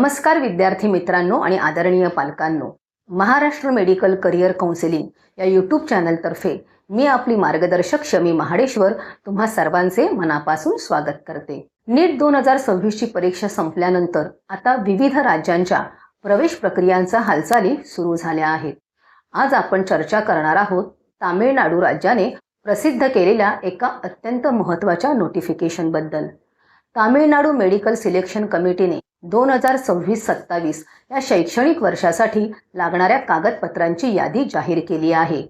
नमस्कार विद्यार्थी मित्रांनो आणि आदरणीय पालकांनो, महाराष्ट्र मेडिकल करिअर काउन्सिलिंग या यूट्यूब चॅनलतर्फे मी आपली मार्गदर्शक शमी महाडेश्वर तुम्हा सर्वांचे मनापासून स्वागत करते। नीट 2026 ची परीक्षा संपल्यानंतर आता विविध राज्यांच्या प्रवेश प्रक्रियांचा हालचाली सुरू झाल्या आहेत। आज आपण चर्चा करणार आहोत तामिळनाडू राज्याने प्रसिद्ध केलेल्या एका अत्यंत महत्त्वाच्या नोटिफिकेशन बद्दल। तामिळनाडू मेडिकल सिलेक्शन कमिटीने 2026-27 या शैक्षणिक वर्षासाठी लागणाऱ्या कागदपत्रांची यादी जाहीर केली आहे।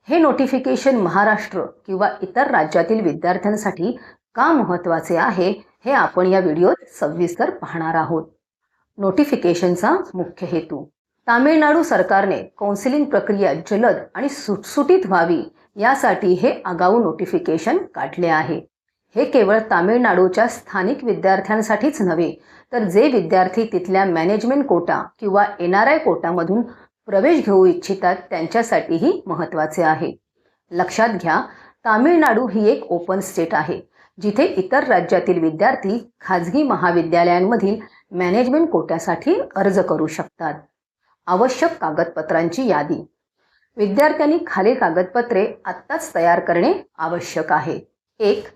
हे नोटिफिकेशन महाराष्ट्र किंवा इतर राज्यातील विद्यार्थ्यांसाठी का महत्त्वाचे आहे हे आपण या व्हिडिओत सविस्तर पाहणार आहोत। नोटिफिकेशनचा मुख्य हेतू, तामिळनाडू सरकारने काउन्सिलिंग प्रक्रिया जलद आणि सुटसुटीत व्हावी यासाठी हे आगाऊ नोटिफिकेशन काढले आहे। हे केवळ तामिळनाडूच्या स्थानिक विद्यार्थ्यांसाठीच नव्हे तर जे विद्यार्थी तिथल्या मॅनेजमेंट कोटा किंवा NRI कोटामधून प्रवेश घेऊ इच्छितात त्यांच्यासाठीही महत्त्वाचे आहे। लक्षात घ्या, तामिळनाडू ही एक ओपन स्टेट आहे जिथे इतर राज्यातील विद्यार्थी खाजगी महाविद्यालयांमधील मॅनेजमेंट कोट्यासाठी अर्ज करू शकतात। आवश्यक कागदपत्रांची यादी, विद्यार्थ्यांनी खालील कागदपत्रे आत्ताच तयार करणे आवश्यक आहे। 1.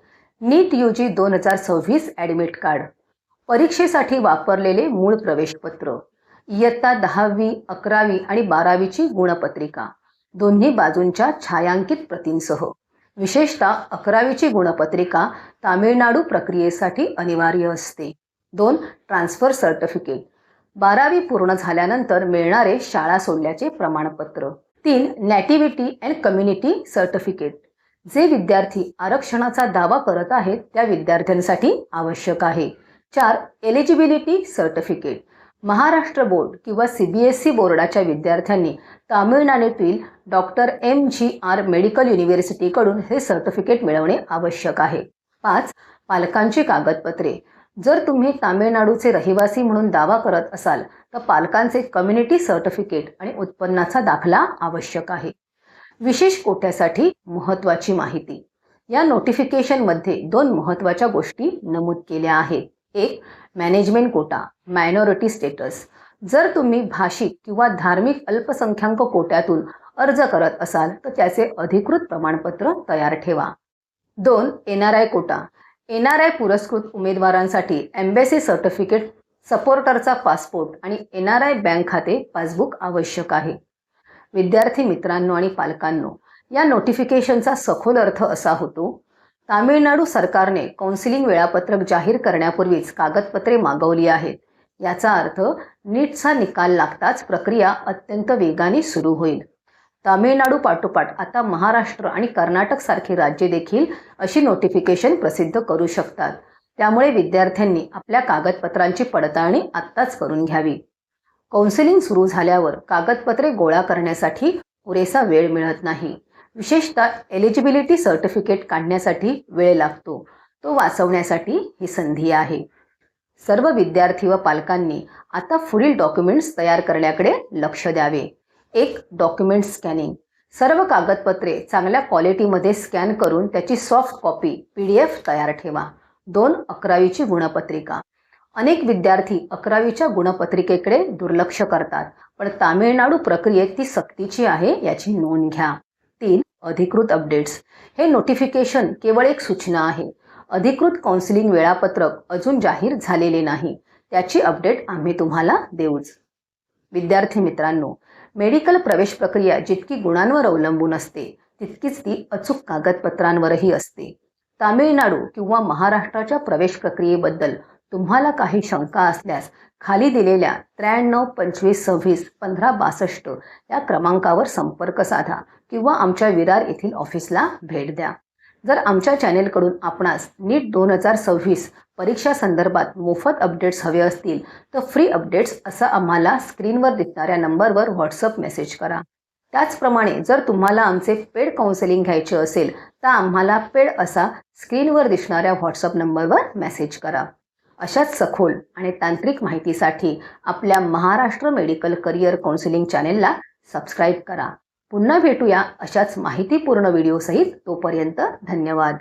नीट UG 2026 ॲडमिट कार्ड, परीक्षेसाठी वापरलेले मूळ प्रवेशपत्र, इयत्ता 10वी, 11वी आणि 12वीची गुणपत्रिका, दोन्ही बाजूंच्या छायांकित प्रतींसह। विशेषतः 11वीची गुणपत्रिका तामिळनाडू प्रक्रियेसाठी अनिवार्य असते। 2. ट्रान्सफर सर्टिफिकेट, 12वी पूर्ण झाल्यानंतर मिळणारे शाळा सोडल्याचे प्रमाणपत्र। 3. नॅटिव्हिटी अँड कम्युनिटी सर्टिफिकेट, जे विद्यार्थी आरक्षणाचा दावा करत आहेत त्या विद्यार्थ्यांसाठी आवश्यक आहे। 4. एलिजिबिलिटी सर्टिफिकेट, महाराष्ट्र बोर्ड किंवा CBSE बोर्डाच्या विद्यार्थ्यांनी तामिळनाडूतील डॉक्टर MGR मेडिकल युनिव्हर्सिटीकडून हे सर्टिफिकेट मिळवणे आवश्यक आहे। 5. पालकांची कागदपत्रे, जर तुम्ही तामिळनाडूचे रहिवासी म्हणून दावा करत असाल तर पालकांचे कम्युनिटी सर्टिफिकेट आणि उत्पन्नाचा दाखला आवश्यक आहे। विशेष कोट्यासाठी महत्त्वाची माहिती, या नोटिफिकेशनमध्ये 2 महत्त्वाच्या गोष्टी नमूद केल्या आहेत। 1. मॅनेजमेंट कोटा मायनॉरिटी स्टेटस, जर तुम्ही भाषिक किंवा धार्मिक अल्पसंख्याक कोट्यातून अर्ज करत असाल तर त्याचे अधिकृत प्रमाणपत्र तयार ठेवा। 2. NRI कोटा, NRI पुरस्कृत उमेदवारांसाठी एम्बेसी सर्टिफिकेट, सपोर्टरचा पासपोर्ट आणि NRI बँक खाते पासबुक आवश्यक आहे। विद्यार्थी मित्रांनो आणि पालकांनो, या नोटिफिकेशनचा सखोल अर्थ असा होतो, तामिळनाडू सरकारने काउन्सिलिंग वेळापत्रक जाहीर करण्यापूर्वीच कागदपत्रे मागवली आहेत। याचा अर्थ नीटचा निकाल लागताच प्रक्रिया अत्यंत वेगाने सुरू होईल। तामिळनाडू पाठोपाठ आता महाराष्ट्र आणि कर्नाटक सारखी राज्ये देखील अशी नोटिफिकेशन प्रसिद्ध करू शकतात। त्यामुळे विद्यार्थ्यांनी आपल्या कागदपत्रांची पडताळणी आत्ताच करून घ्यावी। काउन्सिलिंग सुरू झाल्यावर कागदपत्रे गोळा करण्यासाठी पुरेसा वेळ मिळत नाही। विशेषतः एलिजिबिलिटी सर्टिफिकेट काढण्यासाठी वेळ लागतो, तो वाचवण्यासाठी ही संधी आहे। सर्व विद्यार्थी व पालकांनी आता पुढील डॉक्युमेंट्स तयार करण्याकडे लक्ष द्यावे। 1. डॉक्युमेंट स्कॅनिंग, सर्व कागदपत्रे चांगल्या क्वालिटीमध्ये स्कॅन करून त्याची सॉफ्ट कॉपी PDF तयार ठेवा। 2. 11वीची गुणपत्रिका, अनेक विद्यार्थी 11वीच्या गुणपत्रिकेकडे दुर्लक्ष करतात, पण तामिळनाडू प्रक्रियेत ती सक्तीची आहे याची नोंद घ्या। 3. अधिकृत अपडेट्स, हे नोटिफिकेशन केवळ एक सूचना आहे। अधिकृत काउन्सिलिंग वेळापत्रक अजून जाहीर झालेले नाही, त्याची अपडेट आम्ही तुम्हाला देऊच। विद्यार्थी मित्रांनो, मेडिकल प्रवेश प्रक्रिया जितकी गुणांवर अवलंबून असते तितकीच ती अचूक कागदपत्रांवरही असते। तामिळनाडू किंवा महाराष्ट्राच्या प्रवेश प्रक्रियेबद्दल तुम्हाला काही शंका असल्यास खाली दिलेल्या 93 25 26 15 62 या क्रमांकावर संपर्क साधा किंवा आमच्या विरार येथील ऑफिसला भेट द्या। जर आमच्या चॅनेलकडून आपणास नीट 2026 परीक्षा संदर्भात मोफत अपडेट्स हवे असतील तर फ्री अपडेट्स असा आम्हाला स्क्रीनवर दिसणाऱ्या नंबरवर व्हॉट्सअप मेसेज करा। त्याचप्रमाणे जर तुम्हाला आमचे पेड काउन्सिलिंग घ्यायचे असेल तर आम्हाला पेड असा स्क्रीनवर दिसणाऱ्या व्हॉट्सअप नंबरवर मेसेज करा। अशाच सखोल आणि तांत्रिक माहितीसाठी आपल्या महाराष्ट्र मेडिकल करिअर काउन्सिलिंग चॅनेलला सबस्क्राईब करा। पुन्हा भेटूया अशाच माहितीपूर्ण व्हिडिओसहित, तोपर्यंत धन्यवाद।